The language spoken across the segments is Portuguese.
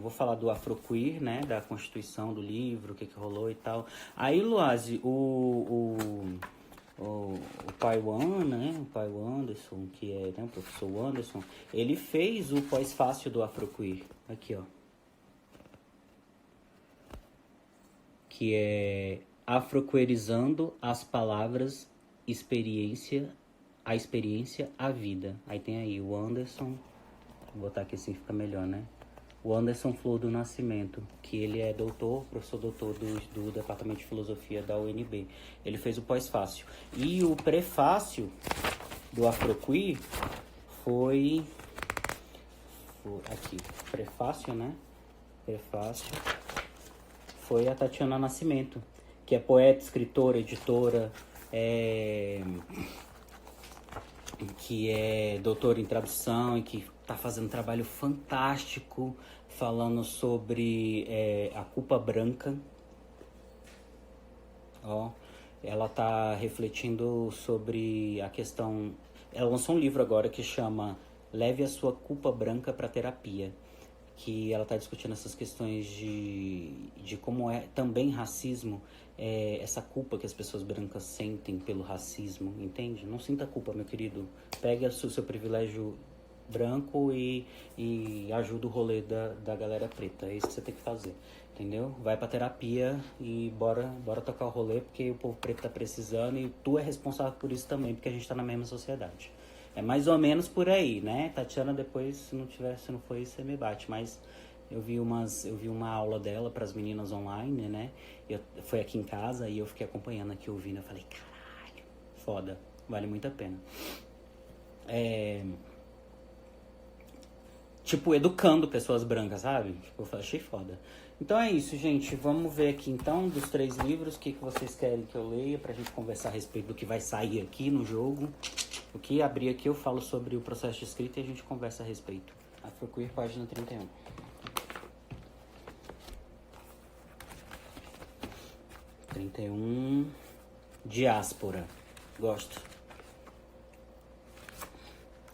vou falar do Afroqueer, né? Da Constituição, do livro, o que rolou e tal. Aí, Luazi, o Paiwan, né? O Paiwan Anderson, que é, né, o professor Anderson, ele fez o pós-fácil do Afroqueer. Aqui, ó. Que é afroquerizando as palavras a experiência, a vida. Aí tem aí o Anderson, vou botar aqui assim fica melhor, né? O Anderson Flor do Nascimento, que ele é professor doutor do Departamento de Filosofia da UNB. Ele fez o pós-fácil. E o prefácio do Afroqueer foi aqui, prefácio, né? Prefácio foi a Tatiana Nascimento, que é poeta, escritora, editora, que é doutora em tradução e que está fazendo um trabalho fantástico falando sobre a culpa branca. Ó, ela está refletindo sobre a questão... Ela lançou um livro agora que chama Leve a Sua Culpa Branca para Terapia, que ela está discutindo essas questões de como é também racismo, essa culpa que as pessoas brancas sentem pelo racismo, entende? Não sinta culpa, meu querido. Pega o seu privilégio branco e ajuda o rolê da galera preta. É isso que você tem que fazer, entendeu? Vai pra terapia e bora tocar o rolê, porque o povo preto tá precisando e tu é responsável por isso também, porque a gente tá na mesma sociedade. É mais ou menos por aí, né? Tatiana, depois, se não for isso, você me bate. Mas eu vi uma aula dela para as meninas online, né? Foi aqui em casa e eu fiquei acompanhando aqui, ouvindo. Eu falei, caralho, foda, vale muito a pena. Tipo, educando pessoas brancas, sabe? Tipo, eu achei foda. Então é isso, gente. Vamos ver aqui, então, dos 3 livros, o que vocês querem que eu leia pra gente conversar a respeito do que vai sair aqui no jogo. O que abrir aqui eu falo sobre o processo de escrita e a gente conversa a respeito. Afroqueer, página 31. 31. Diáspora. Gosto.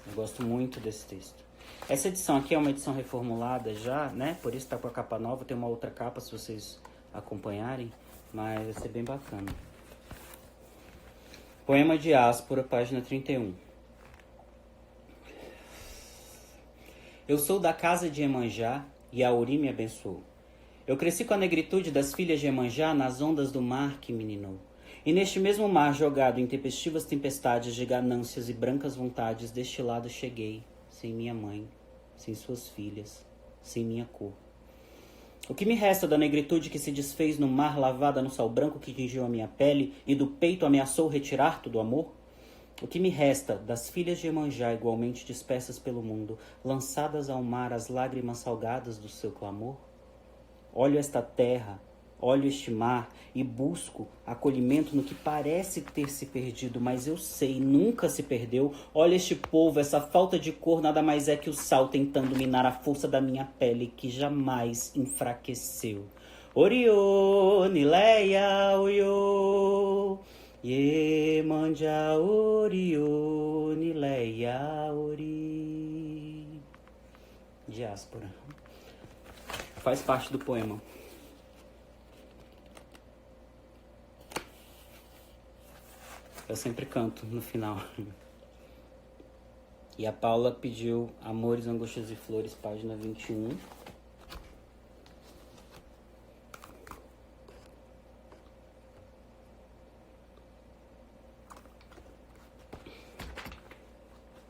Eu gosto muito desse texto. Essa edição aqui é uma edição reformulada já, né? Por isso tá com a capa nova. Tem uma outra capa se vocês acompanharem. Mas vai ser bem bacana. Poema Diáspora, página 31. Eu sou da casa de Iemanjá e a Auri me abençoou. Eu cresci com a negritude das filhas de Iemanjá nas ondas do mar que me ninou. E neste mesmo mar jogado em tempestivas tempestades de ganâncias e brancas vontades, deste lado cheguei, sem minha mãe, sem suas filhas, sem minha cor. O que me resta da negritude que se desfez no mar lavada no sal branco que tingiu a minha pele e do peito ameaçou retirar todo o amor? O que me resta das filhas de Iemanjá igualmente dispersas pelo mundo, lançadas ao mar as lágrimas salgadas do seu clamor? Olho esta terra, olho este mar e busco acolhimento no que parece ter se perdido, mas eu sei, nunca se perdeu. Olha este povo, essa falta de cor nada mais é que o sal tentando minar a força da minha pele que jamais enfraqueceu. Oriô, Nileia, Oiô, Iemanjá, Oriô, Nileia, Ori. Diáspora. Faz parte do poema. Eu sempre canto no final. E a Paula pediu Amores, Angústias e Flores, página 21.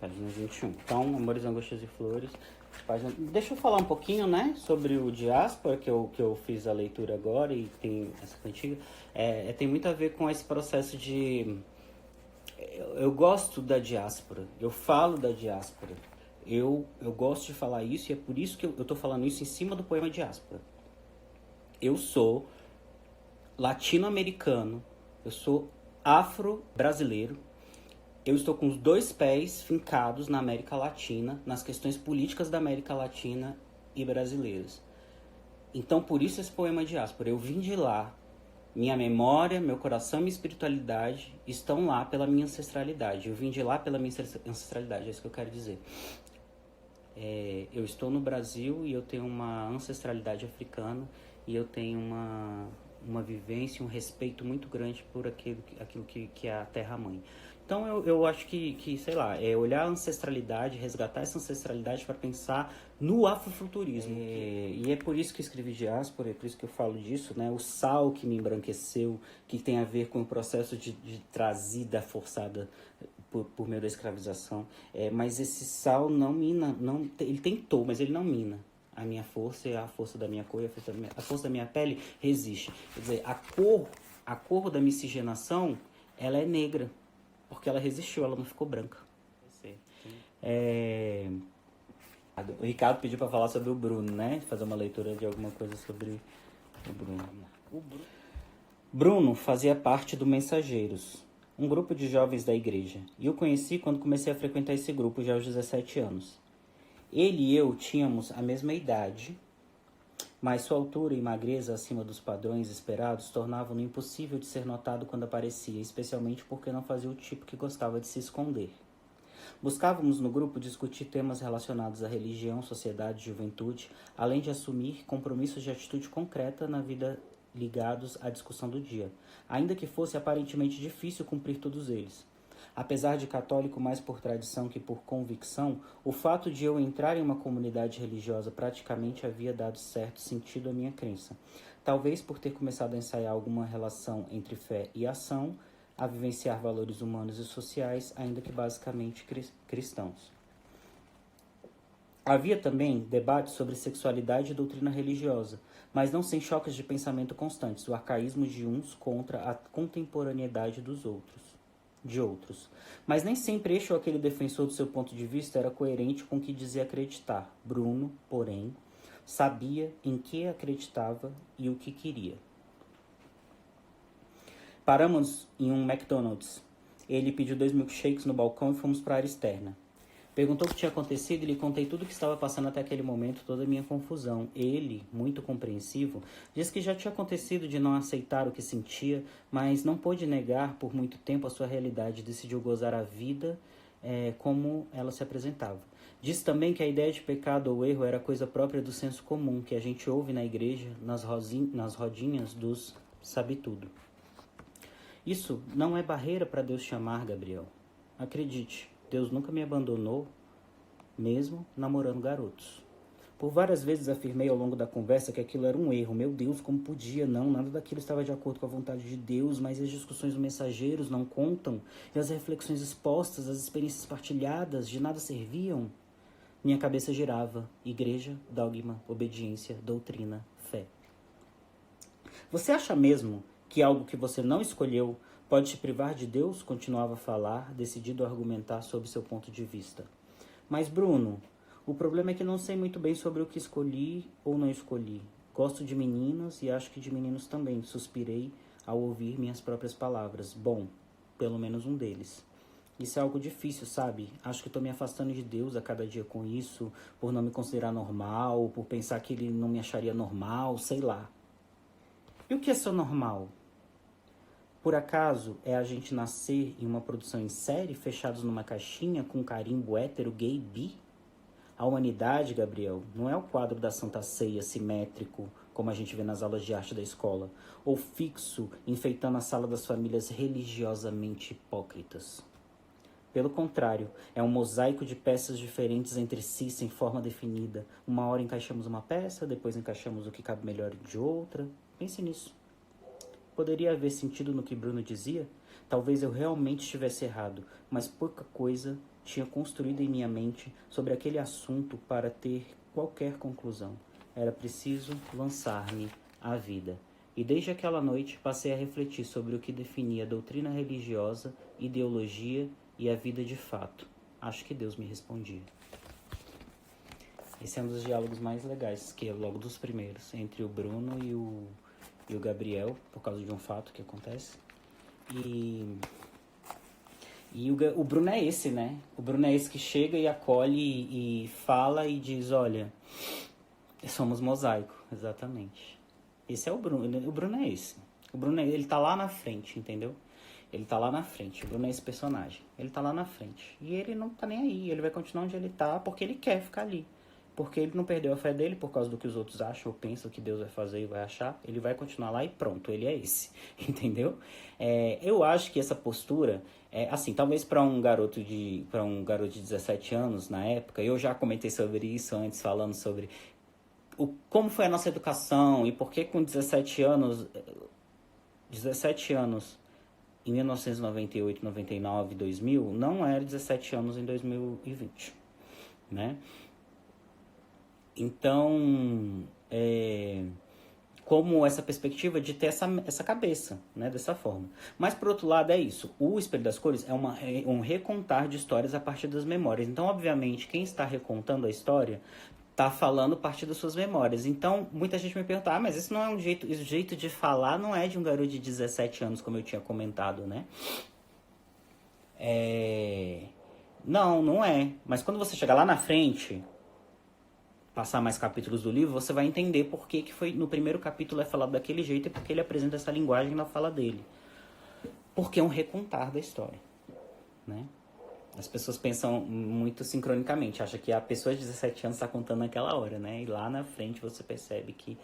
Página 21. Então, Amores, Angústias e Flores. Página... Deixa eu falar um pouquinho, né, sobre o Diáspora, que eu fiz a leitura agora e tem essa cantiga. Tem muito a ver com esse processo de... Eu gosto da diáspora, eu falo da diáspora. Eu gosto de falar isso e é por isso que eu tô falando isso em cima do poema Diáspora. Eu sou latino-americano, eu sou afro-brasileiro. Eu estou com os 2 pés fincados na América Latina, nas questões políticas da América Latina e brasileiras. Então, por isso esse poema Diáspora. Eu vim de lá. Minha memória, meu coração e minha espiritualidade estão lá pela minha ancestralidade. Eu vim de lá pela minha ancestralidade, é isso que eu quero dizer. eu estou no Brasil e eu tenho uma ancestralidade africana e eu tenho uma vivência, um respeito muito grande por aquilo que é a terra-mãe. Então eu acho que, sei lá, é olhar a ancestralidade, resgatar essa ancestralidade para pensar no afrofuturismo. E é por isso que eu escrevi Diáspora, é por isso que eu falo disso, né? O sal que me embranqueceu, que tem a ver com o processo de trazida forçada por meio da escravização. Mas esse sal não mina, ele tentou, mas ele não mina. A minha força e a força da minha cor, a força da minha pele resiste. Quer dizer, a cor da miscigenação, ela é negra, porque ela resistiu, ela não ficou branca. O Ricardo pediu para falar sobre o Bruno, né? Fazer uma leitura de alguma coisa sobre o Bruno. Bruno fazia parte do Mensageiros, um grupo de jovens da igreja, e eu conheci quando comecei a frequentar esse grupo já aos 17 anos. Ele e eu tínhamos a mesma idade, mas sua altura e magreza acima dos padrões esperados tornavam-no impossível de ser notado quando aparecia, especialmente porque não fazia o tipo que gostava de se esconder. Buscávamos no grupo discutir temas relacionados à religião, sociedade e juventude, além de assumir compromissos de atitude concreta na vida ligados à discussão do dia, ainda que fosse aparentemente difícil cumprir todos eles. Apesar de católico mais por tradição que por convicção, o fato de eu entrar em uma comunidade religiosa praticamente havia dado certo sentido à minha crença. Talvez por ter começado a ensaiar alguma relação entre fé e ação, a vivenciar valores humanos e sociais, ainda que basicamente cristãos. Havia também debates sobre sexualidade e doutrina religiosa, mas não sem choques de pensamento constantes, o arcaísmo de uns contra a contemporaneidade de outros. Mas nem sempre este ou aquele defensor do seu ponto de vista era coerente com o que dizia acreditar. Bruno, porém, sabia em que acreditava e o que queria. Paramos em um McDonald's. Ele pediu 2 milkshakes no balcão e fomos para a área externa. Perguntou o que tinha acontecido e lhe contei tudo o que estava passando até aquele momento, toda a minha confusão. Ele, muito compreensivo, disse que já tinha acontecido de não aceitar o que sentia, mas não pôde negar por muito tempo a sua realidade e decidiu gozar a vida como ela se apresentava. Disse também que a ideia de pecado ou erro era coisa própria do senso comum, que a gente ouve na igreja, nas rodinhas dos sabe-tudo. Isso não é barreira para Deus te amar, Gabriel. Acredite. Deus nunca me abandonou, mesmo namorando garotos. Por várias vezes afirmei ao longo da conversa que aquilo era um erro. Meu Deus, como podia? Não, nada daquilo estava de acordo com a vontade de Deus, mas as discussões dos mensageiros não contam, e as reflexões expostas, as experiências partilhadas, de nada serviam. Minha cabeça girava. Igreja, dogma, obediência, doutrina, fé. Você acha mesmo que algo que você não escolheu pode te privar de Deus? Continuava a falar, decidido a argumentar sob seu ponto de vista. Mas, Bruno, o problema é que não sei muito bem sobre o que escolhi ou não escolhi. Gosto de meninas e acho que de meninos também. Suspirei ao ouvir minhas próprias palavras. Bom, pelo menos um deles. Isso é algo difícil, sabe? Acho que estou me afastando de Deus a cada dia com isso, por não me considerar normal, por pensar que ele não me acharia normal, sei lá. E o que é ser normal? Por acaso é a gente nascer em uma produção em série, fechados numa caixinha com um carimbo hétero, gay, bi? A humanidade, Gabriel, não é o quadro da Santa Ceia simétrico, como a gente vê nas aulas de arte da escola, ou fixo, enfeitando a sala das famílias religiosamente hipócritas. Pelo contrário, é um mosaico de peças diferentes entre si, sem forma definida. Uma hora encaixamos uma peça, depois encaixamos o que cabe melhor de outra. Pense nisso. Poderia haver sentido no que Bruno dizia? Talvez eu realmente estivesse errado, mas pouca coisa tinha construído em minha mente sobre aquele assunto para ter qualquer conclusão. Era preciso lançar-me à vida. E desde aquela noite passei a refletir sobre o que definia a doutrina religiosa, ideologia e a vida de fato. Acho que Deus me respondia. Esse é um dos diálogos mais legais, que é logo dos primeiros, entre o Bruno e o Gabriel, por causa de um fato que acontece. E o Bruno é esse, né? O Bruno é esse que chega e acolhe e fala e diz, olha, somos mosaico, exatamente. Esse é o Bruno é esse. O Bruno ele tá lá na frente, entendeu? Ele tá lá na frente. O Bruno é esse personagem. Ele tá lá na frente. E ele não tá nem aí. Ele vai continuar onde ele tá porque ele quer ficar ali. Porque ele não perdeu a fé dele por causa do que os outros acham ou pensam que Deus vai fazer e vai achar. Ele vai continuar lá e pronto, ele é esse. Entendeu? Eu acho que essa postura, assim, talvez para um garoto de 17 anos na época, eu já comentei sobre isso antes, falando sobre como foi a nossa educação e por que com 17 anos em 1998, 99, 2000, não era 17 anos em 2020, né? Então, como essa perspectiva de ter essa cabeça, né, dessa forma. Mas, por outro lado, é isso. O Espelho das Cores é um recontar de histórias a partir das memórias. Então, obviamente, quem está recontando a história está falando a partir das suas memórias. Então, muita gente me pergunta, mas isso não é um jeito... O jeito de falar não é de um garoto de 17 anos, como eu tinha comentado, né? Não, não é. Mas quando você chegar lá na frente, passar mais capítulos do livro, você vai entender por que foi no primeiro capítulo é falado daquele jeito e porque ele apresenta essa linguagem na fala dele. Porque é um recontar da história, né? As pessoas pensam muito sincronicamente, acham que a pessoa de 17 anos está contando naquela hora, né? E lá na frente você percebe que,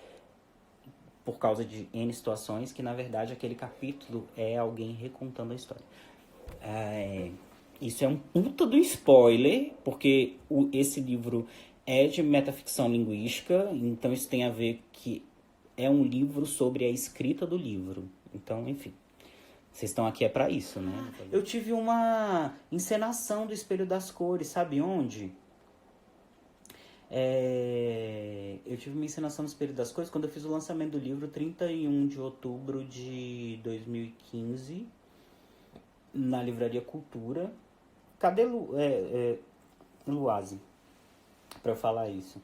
por causa de N situações, que na verdade aquele capítulo é alguém recontando a história. Isso é um puta do spoiler, porque esse livro é de metaficção linguística, então isso tem a ver que é um livro sobre a escrita do livro. Então, enfim, vocês estão aqui para isso, né? Eu tive uma encenação do Espelho das Cores, sabe onde? Eu tive uma encenação do Espelho das Cores quando eu fiz o lançamento do livro 31 de outubro de 2015, na Livraria Cultura. Cadê Luase? Pra eu falar isso.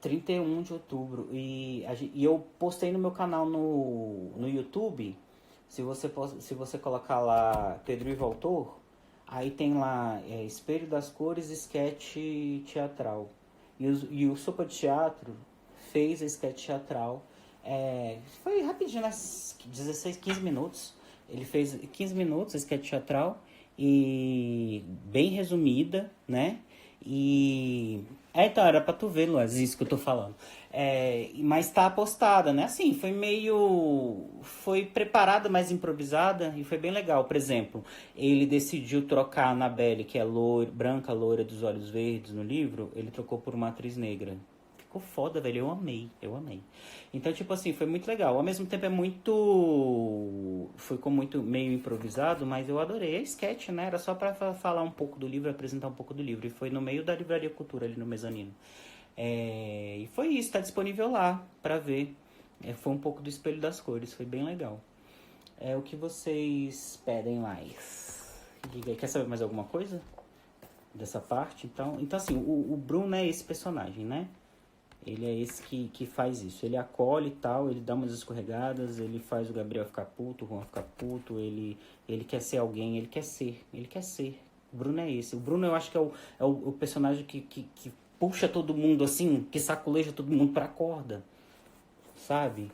31 de outubro. E eu postei no meu canal no YouTube. Se você colocar lá Pedro Ivo Autor, aí tem lá Espelho das Cores, sketch teatral. E o Sopa de Teatro fez a sketch teatral. Foi rapidinho, 16, 15 minutos. Ele fez 15 minutos a sketch teatral. E bem resumida, né? Então, era pra tu ver, Luaz, isso que eu tô falando. Mas tá postada, né? Assim, foi preparada, mas improvisada, e foi bem legal. Por exemplo, ele decidiu trocar a Annabelle, que é branca, loira, dos olhos verdes no livro, ele trocou por uma atriz negra. Ficou foda, velho. Eu amei. Então, tipo assim, foi muito legal. Ao mesmo tempo ficou muito meio improvisado, mas eu adorei. É sketch, né? Era só pra falar um pouco do livro, apresentar um pouco do livro. E foi no meio da Livraria Cultura, ali no mezanino. E foi isso, tá disponível lá pra ver. Foi um pouco do Espelho das Cores, foi bem legal. O que vocês pedem mais? Diga aí, quer saber mais alguma coisa dessa parte? Então assim, o Bruno é esse personagem, né? Ele é esse que faz isso. Ele acolhe e tal, ele dá umas escorregadas, ele faz o Gabriel ficar puto, o Juan ficar puto, ele quer ser alguém, ele quer ser. O Bruno é esse. O Bruno eu acho que é o personagem que puxa todo mundo assim, que sacoleja todo mundo pra corda, sabe?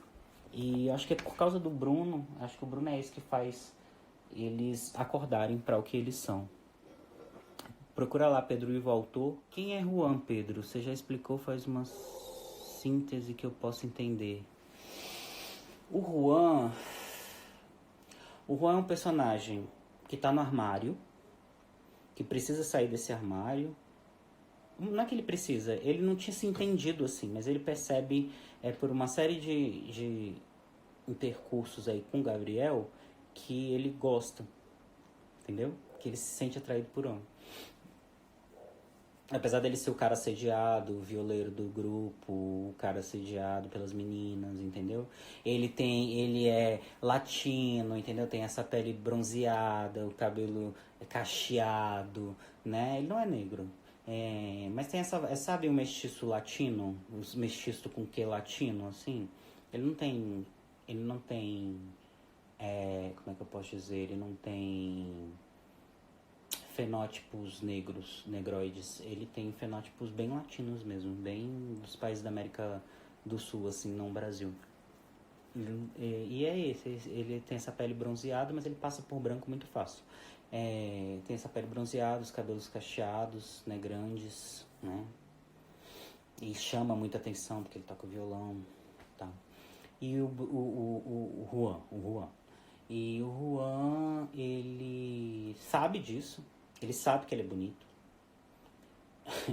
E acho que é por causa do Bruno, acho que o Bruno é esse que faz eles acordarem para o que eles são. Procura lá, Pedro Ivo Autor. Quem é Juan, Pedro? Você já explicou, faz uma síntese que eu possa entender. O Juan é um personagem que tá no armário, que precisa sair desse armário. Não é que ele precisa, ele não tinha se entendido assim, mas ele percebe por uma série de intercursos aí com o Gabriel que ele gosta, entendeu? Que ele se sente atraído por homem. Apesar dele ser o cara assediado, o violeiro do grupo, o cara assediado pelas meninas, entendeu? Ele é latino, entendeu? Tem essa pele bronzeada, o cabelo cacheado, né? Ele não é negro. Mas tem sabe o mestiço latino? Os mestiço com que latino, assim? Ele não tem, como é que eu posso dizer? Ele não tem fenótipos negros, negroides. Ele tem fenótipos bem latinos mesmo, bem dos países da América do Sul, assim, não Brasil. E é esse, ele tem essa pele bronzeada, mas ele passa por branco muito fácil. Tem essa pele bronzeada, os cabelos cacheados, né, grandes, né? E chama muita atenção porque ele toca violão, tá? E o Juan. E o Juan, ele sabe disso, ele sabe que ele é bonito,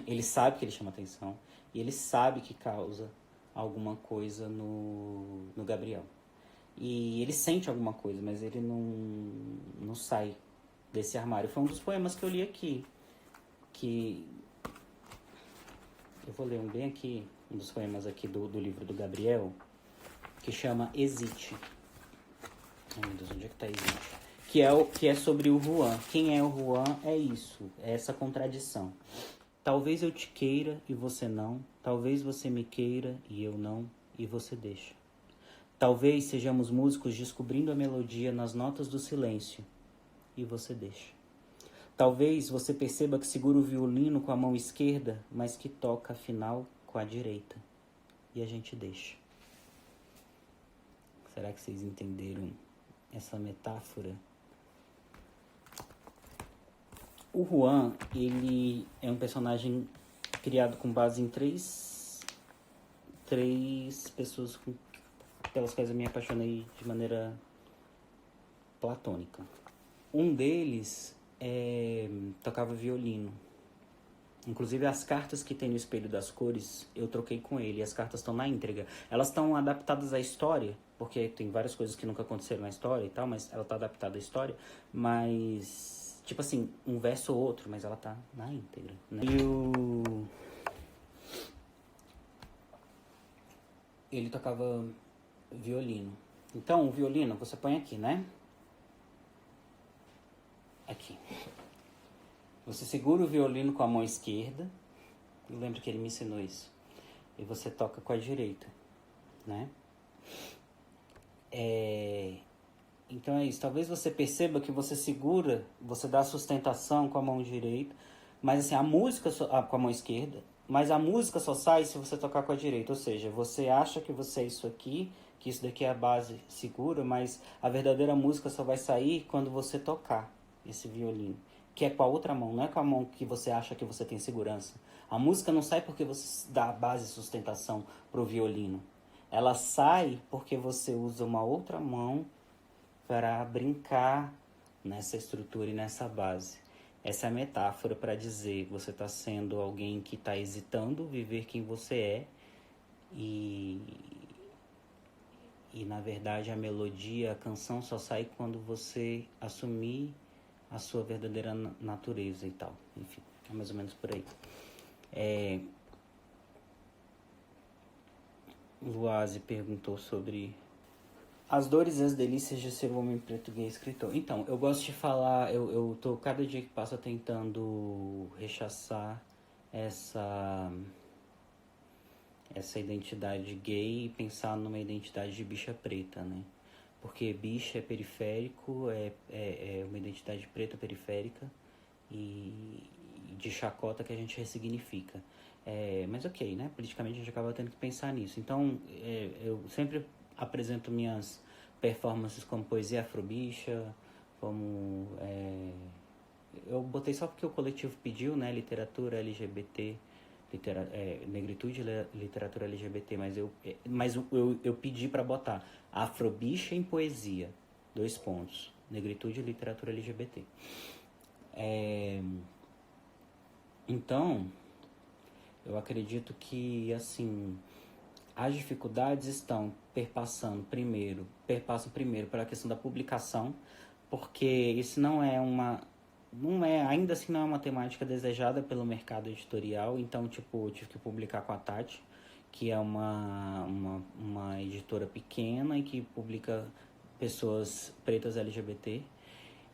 ele sabe que ele chama atenção, e ele sabe que causa alguma coisa no Gabriel. E ele sente alguma coisa, mas ele não sai desse armário. Foi um dos poemas que eu li aqui, que eu vou ler um bem aqui, um dos poemas aqui do livro do Gabriel, que chama Hesite. Ai meu Deus, onde é que tá Hesite? Que é sobre o Juan. Quem é o Juan é isso, é essa contradição. Talvez eu te queira e você não, talvez você me queira e eu não, e você deixa. Talvez sejamos músicos descobrindo a melodia nas notas do silêncio, e você deixa. Talvez você perceba que segura o violino com a mão esquerda, mas que toca, afinal, com a direita. E a gente deixa. Será que vocês entenderam essa metáfora? O Juan, ele é um personagem criado com base em três pessoas pelas quais eu me apaixonei de maneira platônica. Um deles tocava violino. Inclusive as cartas que tem no Espelho das Cores, eu troquei com ele. As cartas estão na íntegra. Elas estão adaptadas à história, porque tem várias coisas que nunca aconteceram na história e tal, mas ela tá adaptada à história. Mas, tipo assim, um verso ou outro, mas ela tá na íntegra, né? Ele tocava violino. Então, o violino, você põe aqui, né? Aqui. Você segura o violino com a mão esquerda. Eu lembro que ele me ensinou isso. E você toca com a direita, né? Então é isso. Talvez você perceba que você segura, você dá sustentação com a mão direita, mas assim, a música com a mão esquerda, mas a música só sai se você tocar com a direita. Ou seja, você acha que você é isso aqui, que isso daqui é a base segura, mas a verdadeira música só vai sair quando você tocar esse violino, que é com a outra mão, não é com a mão que você acha que você tem segurança. A música não sai porque você dá a base e sustentação pro violino. Ela sai porque você usa uma outra mão para brincar nessa estrutura e nessa base. Essa é a metáfora para dizer que você está sendo alguém que está hesitando viver quem você é e na verdade a melodia, a canção só sai quando você assumir a sua verdadeira natureza e tal. Enfim, é mais ou menos por aí. Luase perguntou sobre as dores e as delícias de ser um homem preto gay escritor. Então, eu gosto de falar, eu tô cada dia que passa tentando rechaçar essa identidade gay e pensar numa identidade de bicha preta, né? Porque bicha é periférico, é uma identidade preta periférica e de chacota que a gente ressignifica. Mas ok, né? Politicamente a gente acaba tendo que pensar nisso. Então, eu sempre apresento minhas performances como poesia afrobicha, como... eu botei só porque o coletivo pediu, né? Literatura LGBT, negritude e literatura LGBT, mas eu pedi para botar afrobicha em poesia, 2 pontos, negritude e literatura LGBT. Então, eu acredito que, assim, as dificuldades perpassam primeiro pela questão da publicação, porque isso ainda assim não é uma temática desejada pelo mercado editorial. Então, tipo, eu tive que publicar com a Tati, que é uma editora pequena e que publica pessoas pretas LGBT.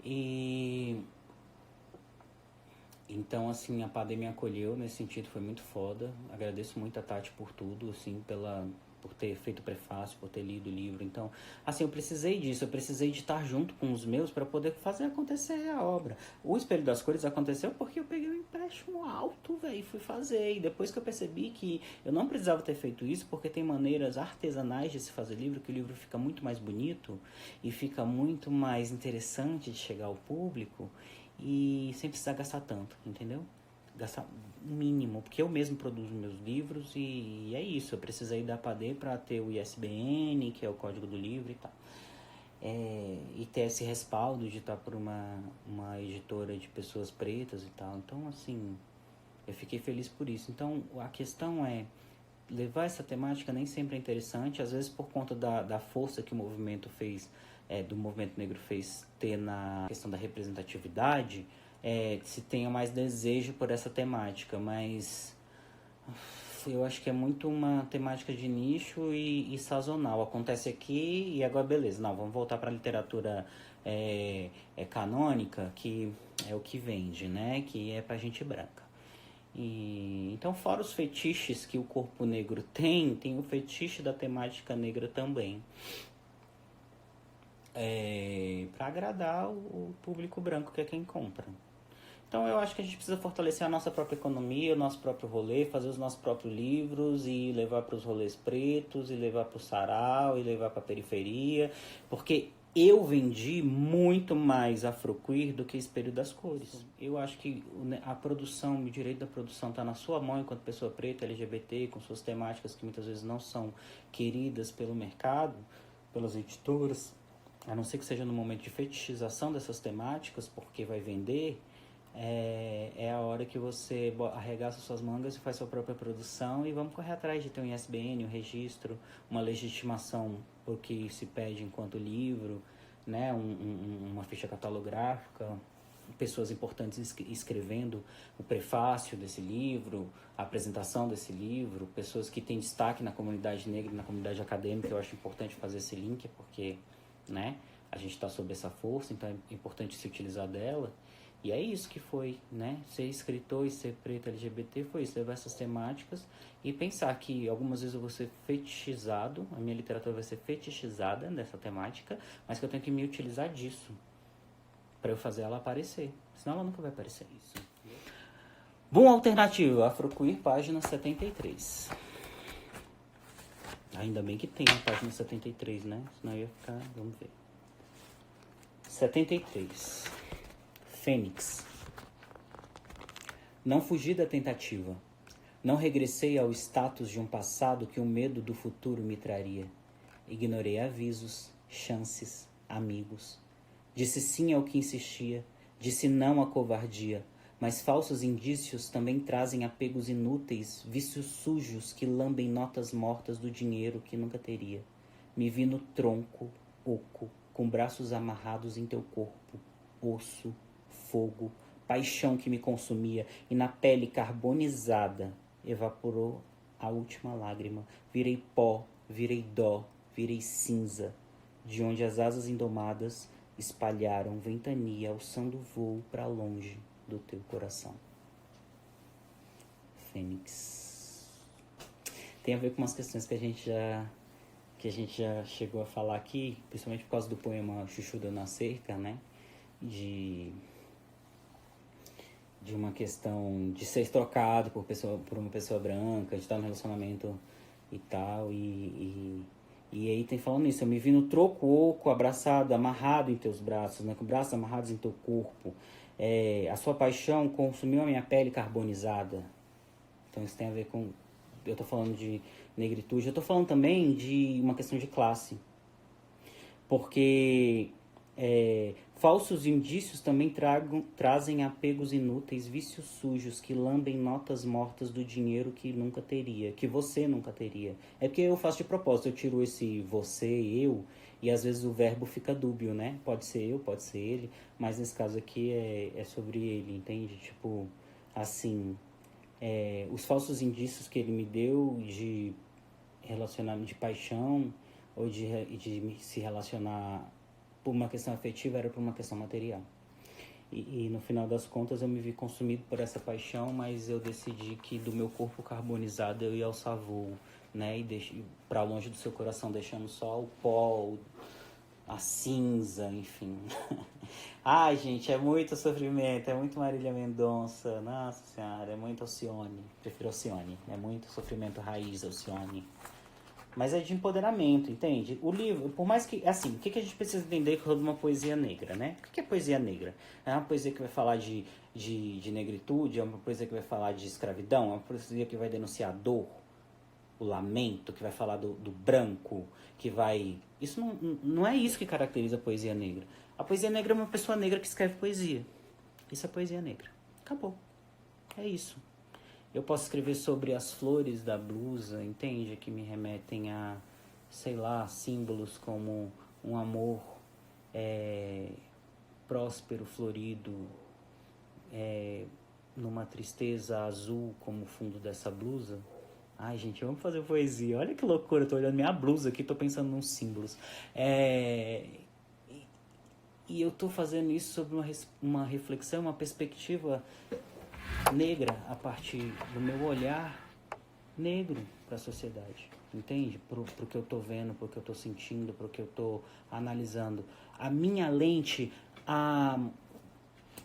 E então, assim, a Padre me acolheu nesse sentido, foi muito foda. Agradeço muito a Tati por tudo, assim, por ter feito o prefácio, por ter lido o livro. Então, assim, eu precisei disso, eu precisei de estar junto com os meus para poder fazer acontecer a obra. O Espelho das Cores aconteceu porque eu peguei um empréstimo alto, velho, e fui fazer. E depois que eu percebi que eu não precisava ter feito isso, porque tem maneiras artesanais de se fazer livro, que o livro fica muito mais bonito e fica muito mais interessante de chegar ao público e sem precisar gastar tanto, entendeu? Gastar o mínimo, porque eu mesmo produzo meus livros e é isso. Eu precisei da PADE para ter o ISBN, que é o código do livro e tal. E ter esse respaldo de estar por uma editora de pessoas pretas e tal. Então, assim, eu fiquei feliz por isso. Então, a questão é, levar essa temática nem sempre é interessante, às vezes por conta da força que o movimento fez, do movimento negro fez ter na questão da representatividade, se tenha mais desejo por essa temática, mas eu acho que é muito uma temática de nicho e sazonal. Acontece aqui e agora beleza, não, vamos voltar para a literatura canônica, que é o que vende, né? Que é pra gente branca. Então, fora os fetiches que o corpo negro tem o fetiche da temática negra também. Para agradar o público branco, que é quem compra. Então eu acho que a gente precisa fortalecer a nossa própria economia, o nosso próprio rolê, fazer os nossos próprios livros e levar para os rolês pretos, e levar para o sarau, e levar para a periferia, porque eu vendi muito mais Afroqueer do que Espelho das Cores. Eu acho que a produção, o direito da produção está na sua mão enquanto pessoa preta, LGBT, com suas temáticas que muitas vezes não são queridas pelo mercado, pelas editoras, a não ser que seja no momento de fetichização dessas temáticas, porque vai vender. É a hora que você arregaça suas mangas e faz sua própria produção, e vamos correr atrás de ter um ISBN, um registro, uma legitimação por que se pede enquanto livro, né? Uma ficha catalográfica, pessoas importantes escrevendo o prefácio desse livro, a apresentação desse livro, pessoas que têm destaque na comunidade negra e na comunidade acadêmica. Eu acho importante fazer esse link, porque, né, a gente está sob essa força, então é importante se utilizar dela. E é isso que foi, né? Ser escritor e ser preto LGBT foi isso, levar essas temáticas e pensar que algumas vezes eu vou ser fetichizado, a minha literatura vai ser fetichizada nessa temática, mas que eu tenho que me utilizar disso para eu fazer ela aparecer, senão ela nunca vai aparecer. Isso. Bom, alternativo, Afroqueer, página 73. Ainda bem que tem a página 73, né? Senão ia ficar, vamos ver. 73. Fênix. Não fugi da tentativa. Não regressei ao status de um passado que o medo do futuro me traria. Ignorei avisos, chances, amigos. Disse sim ao que insistia, disse não à covardia, mas falsos indícios também trazem apegos inúteis, vícios sujos que lambem notas mortas do dinheiro que nunca teria. Me vi no tronco, oco, com braços amarrados em teu corpo, osso, fogo, paixão que me consumia, e na pele carbonizada evaporou a última lágrima. Virei pó, virei dó, virei cinza, de onde as asas indomadas espalharam ventania, alçando voo para longe do teu coração. Fênix. Tem a ver com umas questões que a gente já chegou a falar aqui, principalmente por causa do poema Chuchu Deu na Cerca, né? De uma questão de ser trocado por uma pessoa branca, de estar no relacionamento e tal, e aí tem falando isso, eu me vi no troco oco, abraçado, amarrado em teus braços, né, com braços amarrados em teu corpo, a sua paixão consumiu a minha pele carbonizada. Então isso tem a ver com, eu tô falando de negritude, eu tô falando também de uma questão de classe, porque falsos indícios também trazem apegos inúteis, vícios sujos que lambem notas mortas do dinheiro que nunca teria, que você nunca teria. É porque eu faço de propósito, eu tiro esse você, eu, e às vezes o verbo fica dúbio, né? Pode ser eu, pode ser ele, mas nesse caso aqui é sobre ele, entende? Tipo, assim, os falsos indícios que ele me deu de relacionamento, de paixão, ou de se relacionar por uma questão afetiva, era por uma questão material. E no final das contas eu me vi consumido por essa paixão, mas eu decidi que do meu corpo carbonizado eu ia alçar voo né? E para longe do seu coração, deixando só o pó, a cinza, enfim. Ai, gente, é muito sofrimento, é muito Marília Mendonça, nossa senhora, é muito Alcione, prefiro Alcione, é muito sofrimento raiz, Alcione. Mas é de empoderamento, entende? O livro, por mais que, assim, o que a gente precisa entender sobre uma poesia negra, né? O que é poesia negra? É uma poesia que vai falar de negritude, é uma poesia que vai falar de escravidão, é uma poesia que vai denunciar a dor, o lamento, que vai falar do branco, que vai... Isso não é isso que caracteriza a poesia negra. A poesia negra é uma pessoa negra que escreve poesia. Isso é poesia negra. Acabou. É isso. Eu posso escrever sobre as flores da blusa, entende? Que me remetem a, sei lá, símbolos como um amor próspero, florido, numa tristeza azul como o fundo dessa blusa. Ai, gente, vamos fazer poesia. Olha que loucura, eu tô olhando minha blusa aqui, tô pensando nos símbolos. E eu tô fazendo isso sobre uma reflexão, uma perspectiva negra a partir do meu olhar negro para a sociedade, entende? Pro que eu tô vendo, pro que eu tô sentindo, pro que eu tô analisando. A minha lente, a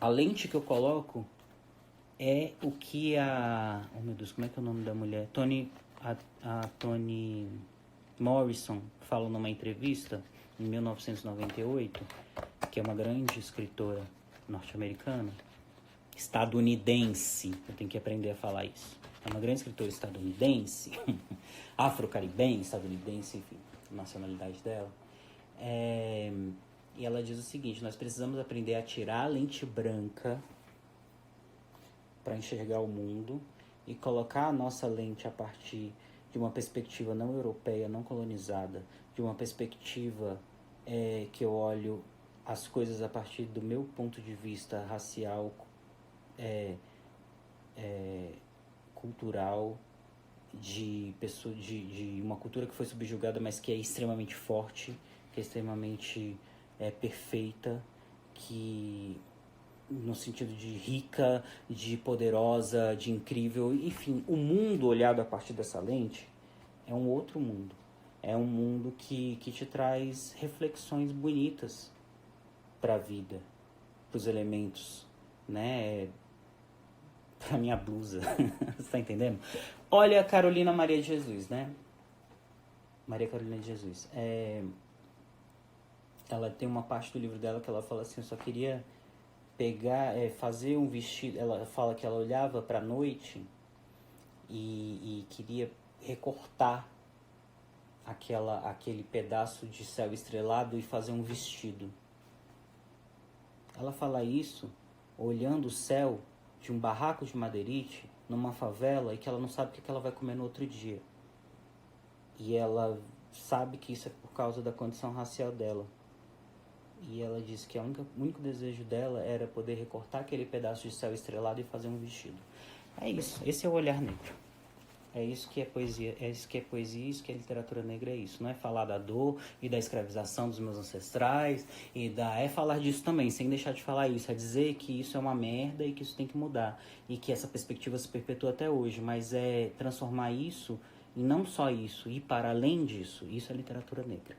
lente que eu coloco é o que oh meu Deus, como é que é o nome da mulher? A Toni Morrison fala numa entrevista em 1998, que é uma grande escritora norte-americana, estadunidense, eu tenho que aprender a falar isso. É uma grande escritora estadunidense, afro-caribenha, estadunidense, enfim, a nacionalidade dela. E ela diz o seguinte: nós precisamos aprender a tirar a lente branca para enxergar o mundo e colocar a nossa lente a partir de uma perspectiva não europeia, não colonizada, de uma perspectiva que eu olho as coisas a partir do meu ponto de vista racial, cultural, de uma cultura que foi subjugada, mas que é extremamente forte, que é extremamente perfeita, que no sentido de rica, de poderosa, de incrível, enfim, o mundo olhado a partir dessa lente é um outro mundo. É um mundo que te traz reflexões bonitas para a vida, para os elementos, né? Para minha blusa, você tá entendendo? Olha a Carolina Maria de Jesus, né? Maria Carolina de Jesus. Ela tem uma parte do livro dela que ela fala assim: eu só queria pegar, fazer um vestido. Ela fala que ela olhava para a noite e queria recortar aquele pedaço de céu estrelado e fazer um vestido. Ela fala isso olhando o céu de um barraco de madeirite numa favela e que ela não sabe o que ela vai comer no outro dia. E ela sabe que isso é por causa da condição racial dela. E ela disse que o único desejo dela era poder recortar aquele pedaço de céu estrelado e fazer um vestido. É isso, esse é o olhar negro. É isso que é poesia, isso que é literatura negra, é isso. Não é falar da dor e da escravização dos meus ancestrais, é falar disso também, sem deixar de falar isso. É dizer que isso é uma merda e que isso tem que mudar. E que essa perspectiva se perpetua até hoje, mas é transformar isso, e não só isso, ir para além disso. Isso é literatura negra.